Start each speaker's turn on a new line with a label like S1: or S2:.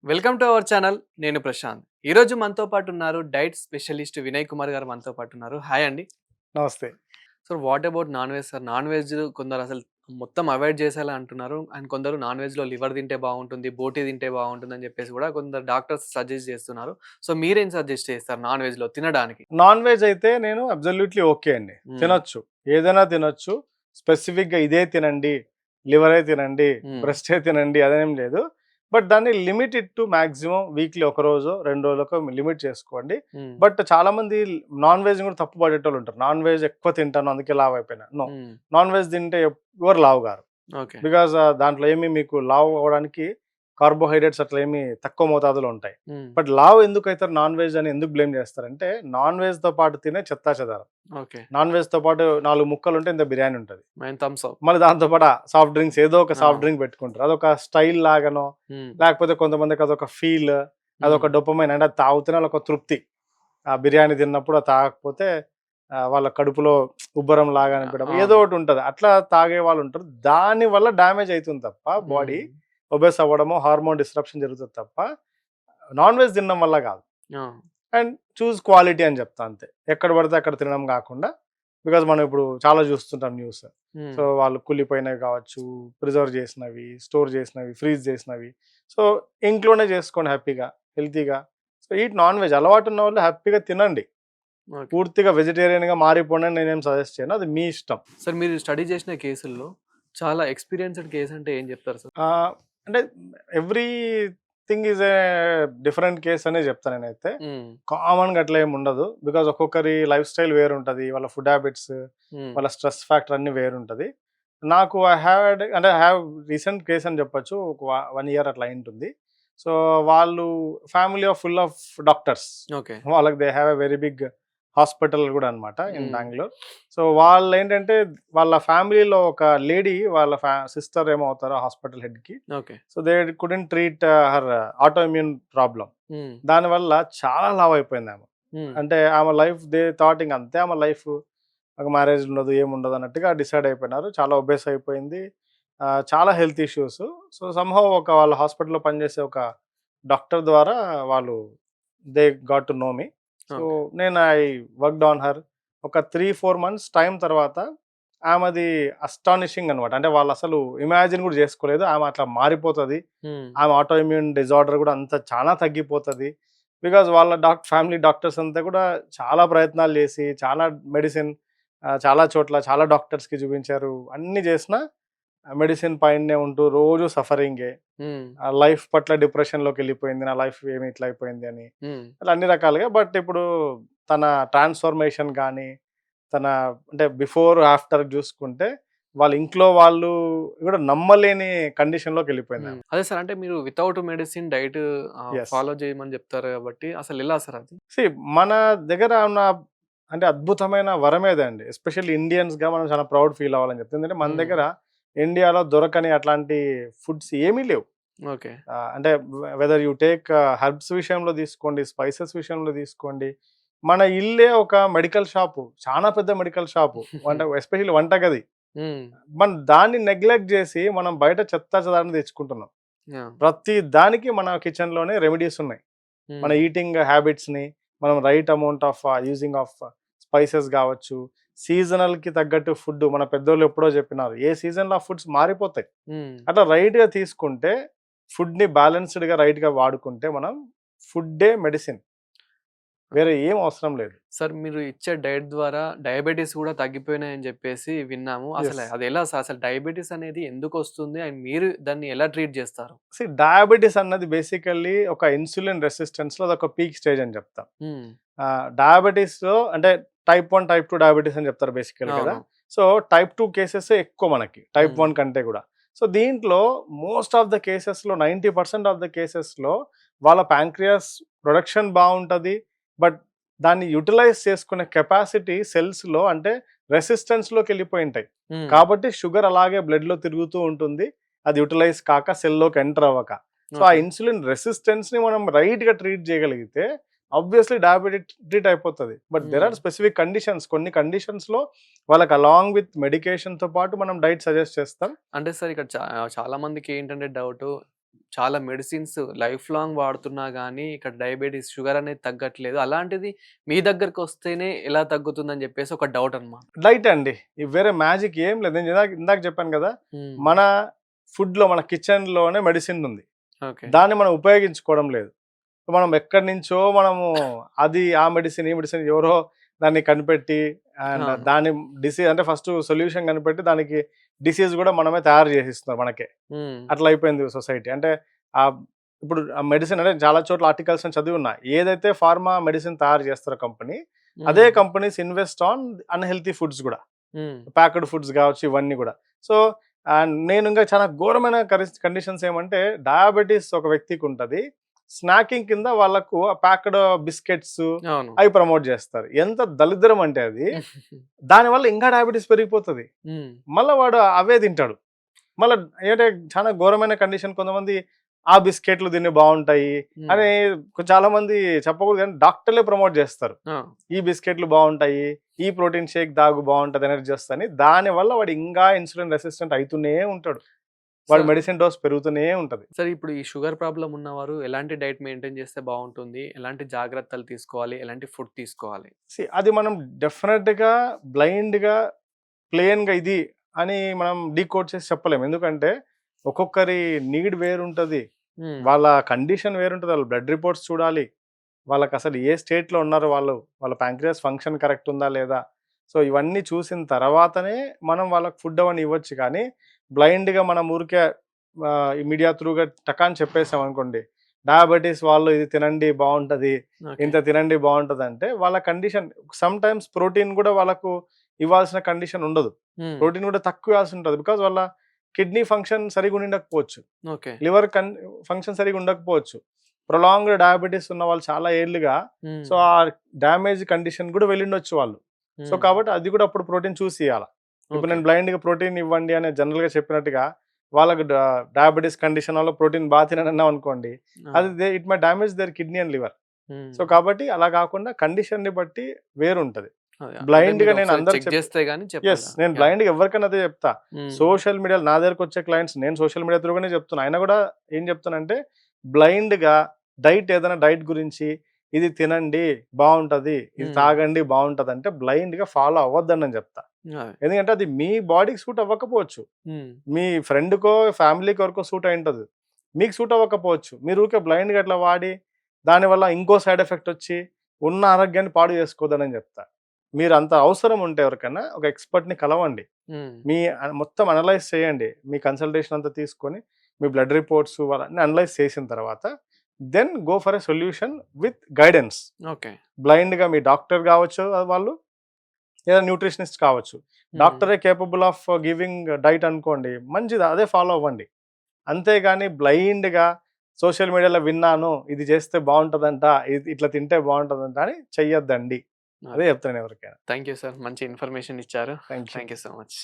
S1: Welcome to our channel. నేను ప్రశాంత్. ఈరోజు మనతో పాటు ఉన్నారు డైట్ స్పెషలిస్ట్ వినయ్ కుమార్ గారు మనతో పాటు ఉన్నారు. హాయ్ అండి.
S2: నమస్తే.
S1: So what about non veg sir? Non veg కొందరు అసలు మొత్తం అవాయిడ్ చేసేలా అంటున్నారు. అండ్ కొందరు నాన్ వెజ్‌లో లివర్ తింటే బాగుంటుంది, బోటీ తింటే బాగుంటుంది అని చెప్పేసి కూడా కొందరు డాక్టర్స్ సజెస్ట్ చేస్తున్నారు. సో మీరేం సజెస్ట్ చేస్తారు నాన్ వెజ్‌లో తినడానికి?
S2: నాన్ వెజ్ అయితే నేను అబ్సల్యూట్‌లీ ఓకే అండి.
S1: హ్మ్.
S2: తినొచ్చు. ఏదైనా తినొచ్చు. స్పెసిఫిక్‌గా ఇదే తినండి, లివరే తినండి,
S1: హ్మ్.
S2: బ్రెస్టే తినండి అదేం లేదు. బట్ దాన్ని లిమిటెడ్ టు మాక్సిమం వీక్లీ ఒక రోజో, 2 రోజులకో లిమిట్ చేసుకోండి.
S1: హ్మ్.
S2: బట్ చాలామంది నాన్ వెజ్‌ని కూడా తప్పు పట్టేటోళ్ళుంటారు. నాన్ వెజ్ ఎక్కువ తింటాను అందుకే లావు అయిపోయినా. నో.
S1: హ్మ్.
S2: నాన్ వెజ్ తింటే ఎవ్వరు లావు గారు.
S1: ఓకే.
S2: బికాజ్ దాంట్లో ఏమి మీకు లావు అవ్వడానికి కార్బోహైడ్రేట్స్ అట్లా ఏమి తక్కువ మోతాదులో ఉంటాయి.
S1: హ్మ్.
S2: బట్ లావు ఎందుకైతారు నాన్ వెజ్ అని ఎందుకు బ్లేమ్ చేస్తారంటే, నాన్ వెజ్‌తో పాటు తినే చెత్తాచెదారం.
S1: ఓకే.
S2: నాన్ వెజ్‌తో పాటు 4 ముక్కలుంటే ఇంత బిర్యానీ ఉంటది.
S1: Mine thumbs up.
S2: మళ్ళీ దాంతో పాటు సాఫ్ట్ డ్రింక్స్ ఏదో ఒక
S1: ఆ!
S2: సాఫ్ట్ డ్రింక్ పెట్టుకుంటారు. అదొక స్టైల్ లాగానో,
S1: హ్మ్.
S2: లేకపోతే కొంతమందికి అదొక ఫీల్,
S1: హ్మ్.
S2: అదొక డోపమైన్ అంటే అది తాగుతేనే వాళ్ళొక తృప్తి. ఆ బిర్యానీ తిన్నప్పుడు అది తాగకపోతే వాళ్ళ కడుపులో ఉబ్బరం లాగా అనిపించడం ఏదో
S1: అవును.
S2: ఒకటి ఉంటది. అట్లా తాగే వాళ్ళుంటారు. దానివల్ల డ్యామేజ్ అయితుంది తప్ప బాడీ
S1: హ్మ్.
S2: ఒబెస్ అవ్వడమో, హార్మోన్ డిస్రప్షన్ జరుగుతది తప్ప నాన్ వెజ్ తినడం వల్ల కాదు.
S1: ఆ!
S2: అండ్ చూజ్ క్వాలిటీ అని చెప్తా అంతే. ఎక్కడ పడితే అక్కడ తినడం కాకుండా బికాజ్ మనం ఇప్పుడు చాలా చూస్తుంటాం న్యూస్.
S1: హ్మ్.
S2: సో వాళ్ళు కుళ్ళిపోయినవి కావచ్చు, ప్రిజర్వ్ చేసినవి, స్టోర్ చేసినవి, ఫ్రీజ్ చేసినవి. సో ఇంట్లోనే చేసుకోండి హ్యాపీగా, హెల్తీగా. సో ఈట్ నాన్ వెజ్ అలవాటు ఉన్న వాళ్ళు హ్యాపీగా తినండి.
S1: ఓకే.
S2: పూర్తిగా వెజిటేరియన్‌గా మారిపోండి అని నేనేం సజెస్ట్ చేయను. అది మీ ఇష్టం.
S1: సార్ మీరు స్టడీ చేసిన కేసుల్లో చాలా ఎక్స్‌పీరియన్స్‌డ్ కేస్ అంటే ఏం చెప్తారు సార్?
S2: అంటే everything is a different case అనే చెప్తా నేనైతే.
S1: హ్మ్.
S2: కామన్‌గా అట్లా ఏమి ఉండదు. బికాజ్ ఒక్కొక్కరి లైఫ్ స్టైల్ వేరుంటది. వాళ్ళ ఫుడ్ హ్యాబిట్స్,
S1: హ్మ్.
S2: వాళ్ళ స్ట్రెస్ ఫ్యాక్టర్ అన్నీ వేరుంటది. నాకు ఐ హావ్ రీసెంట్ కేస్ అని చెప్పొచ్చు. ఒక 1 ఇయర్ అట్లా అయింటుంది. సో, వాళ్ళు family full of doctors.
S1: Okay.
S2: వాళ్ళకి they have a very big hospital గూడా అనమాట ఇన్
S1: హ్మ్.
S2: బెంగుళూరు. సో, వాళ్ళేంటంటే వాళ్ళ ఫ్యామిలీలో ఒక లేడీ వాళ్ళ సిస్టర్ ఏమో అవుతారు హాస్పిటల్ హెడ్‌కి.
S1: Okay.
S2: So, they couldn't treat her autoimmune problem.
S1: Hmm.
S2: దానివల్ల చాలా లావయిపోయిందామె.
S1: హ్మ్.
S2: అంటే ఆమె లైఫ్ దే థాట్ ఇంక అంతే ఆమె లైఫ్. ఒక మ్యారేజ్ ఉండదు, ఏముండదు అన్నట్టుగా డిసైడ్ అయిపోయినారు. చాలా ఒబేస్ అయిపోయింది. చాలా హెల్త్ ఇష్యూస్. సో, సమ్‌హౌ వాళ్ళ హాస్పిటల్‌లో పనిచేసే ఒక డాక్టర్ ద్వారా వాళ్ళు they got to know me. So,
S1: okay.
S2: నేను వర్క్‌డ్ ఆన్ హర్. ఒక 3, 4 మంత్స్ టైమ్ తర్వాత ఆమెది అస్టానిషింగ్ అనమాట. అంటే వాళ్ళసలు ఇమాజిన్ గూడా జేసుకోలేదు. ఆమె అట్లా మారిపోతది.
S1: హ్మ్.
S2: ఆమె ఆటో ఇమ్యూన్ డిజార్డర్ గూడా అంత చానా తగ్గిపోతది. బికాజ్ వాళ్ళ ఫ్యామిలీ డాక్టర్స్ అంతా కూడా చాలా ప్రయత్నాలు జేసి, చాలా మెడిసిన్ చాలా చోట్ల చాలా డాక్టర్స్‌కి చూపించారు. అన్నీ జేసినా మెడిసిన్ పైనే ఉంటూ రోజు సఫరింగే.
S1: హ్మ్.
S2: లైఫ్ పట్ల డిప్రెషన్‌లోకెళ్ళిపోయింది. నా లైఫ్ ఏమి ఇట్లా అయిపోయింది అని.
S1: హ్మ్.
S2: అలా అన్ని రకాలుగా. బట్ ఇప్పుడు తన ట్రాన్స్‌ఫర్మేషన్ గానీ, తన అంటే బిఫోర్, ఆఫ్టర్ జూసుకుంటే వాళ్ళ ఇంట్లో వాళ్ళు గూడా నమ్మలేని
S1: హ్మ్.
S2: కండిషన్‌లోకెళ్ళిపోయిందామె.
S1: అదే సార్ అంటే మీరు without medicine diet
S2: yes.
S1: Follow చేయమని చెప్తారు కాబట్టి అసలెలా సార్ అది?
S2: సీ మన దగ్గర ఉన్న అంటే అద్భుతమైన వరమేదే అండి. ఎస్పెషల్లీ ఇండియన్స్‌గా మనం చాలా ప్రౌడ్ ఫీల్ అవ్వాలని చెప్తా. ఎందుకంటే మన
S1: హ్మ్.
S2: దగ్గర ఇండియాలో దొరకని అట్లాంటి ఫుడ్స్ ఏమీ లేవు.
S1: ఓకే.
S2: అంటే వెదర్ యూ టేక్ హెర్బ్స్ విషయంలో తీసుకోండి, స్పైసెస్ విషయంలో తీసుకోండి. మన ఇల్లే ఒక మెడికల్ షాపు. చానా పెద్ద మెడికల్ షాపు. ఎస్పెషల్లీ వంటగది.
S1: హ్మ్.
S2: మనం దాన్ని నెగ్లెక్ట్ జేసి మనం బయట చెత్తా చెదారం తెచ్చుకుంటున్నాం.
S1: యాహ్!
S2: ప్రతి దానికి మన కిచెన్‌లోనే రెమెడీస్ ఉన్నాయి. మన
S1: హ్మ్.
S2: ఈటింగ్ హ్యాబిట్స్‌ని మనం right amount of using of spices గావచ్చు, సీజనల్‌కి తగ్గట్టు ఫుడ్ మన పెద్దోళ్ళు ఎప్పుడో చెప్పినారు. ఏ సీజన్‌లో ఆ ఫుడ్స్ మారిపోతాయి.
S1: హ్మ్.
S2: అట్లా రైట్‌గా తీసుకుంటే ఫుడ్‌ని బ్యాలెన్స్‌డ్‌గా రైట్‌గా వాడుకుంటే మనం ఫుడ్డే మెడిసిన్. వేరే ఏం అవసరం లేదు.
S1: సార్ మీరు ఇచ్చే డైట్ ద్వారా డయాబెటిస్ కూడా తగ్గిపోయినాయని చెప్పేసి విన్నాము.
S2: యెస్.
S1: అదెలా సార్? అసలు డయాబెటిస్ అనేది ఎందుకొస్తుంది? అండ్ మీరు దాన్ని ఎలా ట్రీట్ చేస్తారు?
S2: డయాబెటిస్ అన్నది బేసికల్లీ ఒక ఇన్సులిన్ రెసిస్టెన్స్‌లో అదొక పీక్ స్టేజ్ అని చెప్తా.
S1: హ్మ్.
S2: డయాబెటిస్‌లో అంటే టైప్ 1, టైప్ 2 డయాబెటిస్ అని చెప్తారు బేసికల్ కదా!
S1: అవును.
S2: సో, టైప్ 2 కేసెసే ఎక్కువ మనకి. టైప్
S1: హ్మ్.
S2: 1 కంటే గూడా. సో, దీంట్లో మోస్ట్ ఆఫ్ ద కేసెస్‌లో 90% ఆఫ్ ద కేసెస్‌లో వాళ్ళ పాంక్రియాస్ ప్రొడక్షన్ బావుంటది. బట్ దాన్ని యుటిలైజ్ చేసుకునే కెపాసిటీ సెల్స్‌లో అంటే రెసిస్టెన్స్‌లోకెళ్ళిపోయుంటాయి.
S1: హ్మ్.
S2: కాబట్టి షుగర్ అలాగే బ్లడ్‌లో తిరుగుతూ ఉంటుంది. అది యుటిలైజ్ కాక సెల్‌లోకి ఎంటర్ అవ్వక. సో, ఆ
S1: ఓకే.
S2: ఇన్సులిన్ రెసిస్టెన్స్‌ని మనం రైట్‌గా ట్రీట్ చేయగలిగితే ఆబ్వియస్‌లీ డయాబెటిక్ ట్రీట్ అయిపోతది. But there
S1: hmm.
S2: Are specific conditions. కొన్ని కండిషన్స్‌లో వాళ్ళకి అలాంగ్ విత్ మెడికేషన్‌తో పాటు మనం డైట్ సజెస్ట్ చేస్తాం.
S1: అంటే సార్ ఇక్కడ చాలా మందికి ఏంటంటే డౌటు చాలా మెడిసిన్స్ లైఫ్ లాంగ్ వాడుతున్నా గానీ, ఇక్కడ డయాబెటిస్, షుగర్ అనేది తగ్గట్లేదు. అలాంటిది మీ దగ్గరకొస్తేనే ఎలా తగ్గుతుందని జెప్పేసి ఒక డౌట్ అన్నమాట.
S2: లైట్ అండి. ఈ వేరే మ్యాజిక్ ఏం లేదు. నేను ఇందాక చెప్పాను గదా!
S1: హ్మ్.
S2: మన ఫుడ్‌లో, మన కిచెన్‌లోనే మెడిసిన్ ఉంది.
S1: ఓకే.
S2: దాన్ని మనం ఉపయోగించుకోవడం లేదు. మనం ఎక్కడి నుంచో మనము అది ఆ మెడిసిన్, ఈ మెడిసిన్ ఎవరో దాన్ని కనిపెట్టి అండ్
S1: అవును.
S2: దాని అంటే ఫస్ట్ సొల్యూషన్ కనిపెట్టి దానికి డిసీజ్ గూడా మనమే తయారు చేసిస్తున్నారు మనకే.
S1: హ్మ్.
S2: అట్లా అయిపోయింది సొసైటీ. అంటే ఆహ్, ఇప్పుడు ఆ మెడిసిన్ అంటే చాలా చోట్ల ఆర్టికల్స్‌ని చదివి ఉన్నా. ఏదైతే ఫార్మా మెడిసిన్ తయారు చేస్తారో కంపెనీ, అదే
S1: హ్మ్.
S2: Companies invest on unhealthy foods గూడా.
S1: హ్మ్.
S2: ప్యాక్డ్ ఫుడ్స్ గావచ్చు ఇవన్నీ గూడా. సో, నేను ఇంకా చాలా ఘోరమైన కండిషన్స్ ఏమంటే డయాబెటిస్ ఒక వ్యక్తికి ఉంటది. స్నాకింగ్ కింద వాళ్ళకు ఆ ప్యాక్డ్ బిస్కెట్స్
S1: అవును.
S2: అవి ప్రమోట్ చేస్తారు. ఎంత దరిద్రం అంటే అది. దానివల్ల ఇంకా డయాబెటిస్ పెరిగిపోతది.
S1: హ్మ్.
S2: మళ్ళా వాడు అవే తింటాడు. మళ్ళా ఏంటే చాలా ఘోరమైన కండిషన్ కొంతమంది ఆ బిస్కెట్లు తిని బావుంటాయి
S1: హ్మ్.
S2: అని చాలామంది చెప్పకూడదు గానీ డాక్టర్లే ప్రమోట్ చేస్తారు.
S1: ఆ!
S2: ఈ బిస్కెట్లు బావుంటాయి. ఈ ప్రోటీన్ షేక్ తాగు బావుంటది ఎనర్జీ వస్తదని. దానివల్ల వాడు ఇంకా ఇన్సులిన్ రెసిస్టెంట్ అయితూనే ఉంటాడు.
S1: సో
S2: వాడి మెడిసిన్ డోస్ పెరుగుతూనే ఉంటది.
S1: సార్ ఇప్పుడు ఈ షుగర్ ప్రాబ్లమ్ ఉన్నవారు ఎలాంటి డైట్ మెయింటైన్ చేస్తే బావుంటుంది? ఎలాంటి జాగ్రత్తలు తీసుకోవాలి? ఎలాంటి ఫుడ్ తీసుకోవాలి?
S2: అది మనం డెఫినిట్‌గా బ్లైండ్‌గా, ప్లెయిన్‌గా ఇది అని మనం డీకోడ్ చేసి చెప్పలేము. ఎందుకంటే ఒక్కొక్కరి నీడ్ వేరుంటది.
S1: హ్మ్.
S2: వాళ్ళ కండిషన్ వేరుంటది. వాళ్ళ బ్లడ్ రిపోర్ట్స్ చూడాలి. వాళ్ళకసలు ఏ స్టేట్‌లో ఉన్నారు వాళ్ళు. వాళ్ళ ప్యాంక్రియాస్ ఫంక్షన్ కరెక్ట్ ఉందా లేదా? సో, ఇవన్నీ చూసిన తర్వాతనే మనం వాళ్ళకి ఫుడ్ అవన్నీ ఇవ్వచ్చు కానీ, బ్లైండ్‌గా మనం ఊరికే ఈ మీడియా త్రూగా టకాని చెప్పేసామనుకోండి. డయాబెటిస్ వాళ్ళు ఇది తినండి బావుంటది.
S1: ఓకే.
S2: ఇంత తినండి బావుంటదంటే వాళ్ళ కండిషన్ సమ్‌టైమ్స్ ప్రోటీన్ గూడా వాళ్ళకు ఇవ్వాల్సిన కండిషన్ ఉండదు.
S1: హ్మ్.
S2: ప్రోటీన్ గూడా తక్కువ ఇవ్వాల్సి ఉంటది. బికాజ్ వాళ్ళ కిడ్నీ ఫంక్షన్ సరిగ్గా ఉండిండకపోవచ్చు.
S1: ఓకే.
S2: లివర్ ఫంక్షన్ సరిగ్గా ఉండకపోవచ్చు. ప్రొలాంగ్డ్ డయాబెటిస్ ఉన్న వాళ్ళు చాలా ఏళ్లుగా
S1: హ్మ్.
S2: సో, ఆ డ్యామేజ్ కండిషన్ గూడా వెళ్ళుండొచ్చు వాళ్ళు. సో,
S1: హ్మ్.
S2: కాబట్టి అది గూడా అప్పుడు ప్రోటీన్ చూసి ఇయ్యాల. ఇప్పుడు
S1: ఓకే.
S2: నేను బ్లైండ్‌గా ప్రోటీన్ ఇవ్వండి అని జనరల్‌గా చెప్పినట్టుగా వాళ్ళకి డయాబెటిస్ కండిషన్ వల్ల ప్రోటీన్ తిననన్నామనుకోండి.
S1: ఆ!
S2: అది it may damage their kidney and liver.
S1: Hmm.
S2: So, కాబట్టి అలా గాకుండా కండిషన్‌ని బట్టి వేరుంటది.
S1: అదే. అంటే
S2: బ్లైండ్‌గా
S1: మీరు
S2: నేను
S1: ఒకసారి
S2: అందరికి
S1: చెక్ జేస్తే గాని చెప్పాలి.
S2: నేను
S1: యాహ్!
S2: బ్లైండ్‌గా ఎవరికైనా అదే చెప్తా.
S1: హ్మ్.
S2: సోషల్ మీడియాలో నా దగ్గరకొచ్చే క్లయింట్స్ నేను సోషల్ మీడియా త్రూగానే చెప్తున్నా. అయినా గూడా ఏం చెప్తానంటే బ్లైండ్‌గా ఏదైనా డైట్ గురించి ఇది తినండి బావుంటది. ఇది
S1: హ్మ్.
S2: తాగండి బావుంటదంటే బ్లైండ్‌గా ఫాలో అవ్వద్దని నేను చెప్తా.
S1: అదే.
S2: ఎందుకంటే అది మీ బాడీకి సూట్ అవ్వకపోవచ్చు.
S1: హ్మ్.
S2: మీ ఫ్రెండ్‌కో, ఫ్యామిలీకి ఎవరికో సూట్ అయ్యుంటది. మీకు సూట్ అవ్వకపోవచ్చు. మీరు ఊకే బ్లైండ్‌గా అట్లా వాడి దానివల్ల ఇంకో సైడ్ ఎఫెక్ట్ వచ్చి ఉన్న ఆరోగ్యాన్ని పాడు చేసుకోవద్దని నేను చెప్తా. మీరంత అవసరం ఉంటే ఎవరికన్నా ఒక ఎక్స్‌పర్ట్‌ని కలవండి.
S1: హ్మ్.
S2: మీ మొత్తం అనలైజ్ చేయండి. మీ కన్సల్టేషన్ అంతా తీసుకొని, మీ బ్లడ్ రిపోర్ట్స్ అవన్నీ అనలైజ్ చేసిన తర్వాత, then go for a solution with guidance.
S1: Okay.
S2: బ్లైండ్‌గా మీ డాక్టర్ గావచ్చు వాళ్ళు, లేదా న్యూట్రిషనిస్ట్ కావచ్చు.
S1: హ్మ్.
S2: డాక్టరే కేపబుల్ ఆఫ్ గివింగ్ డైట్ అనుకోండి. మంచిది అదే ఫాలో అవ్వండి. అంతేగాని బ్లైండ్‌గా సోషల్ మీడియాలో విన్నాను, ఇది చేస్తే బావుంటదంట, ఇది ఇట్లా తింటే బావుంటదంట అని చెయ్యొద్దండి. అదే
S1: అదే.
S2: చెప్తాను ఎవరికైనా.
S1: Thank you sir. మంచి ఇన్ఫర్మేషన్ ఇచ్చారు.
S2: Thank you.
S1: Thank you so much.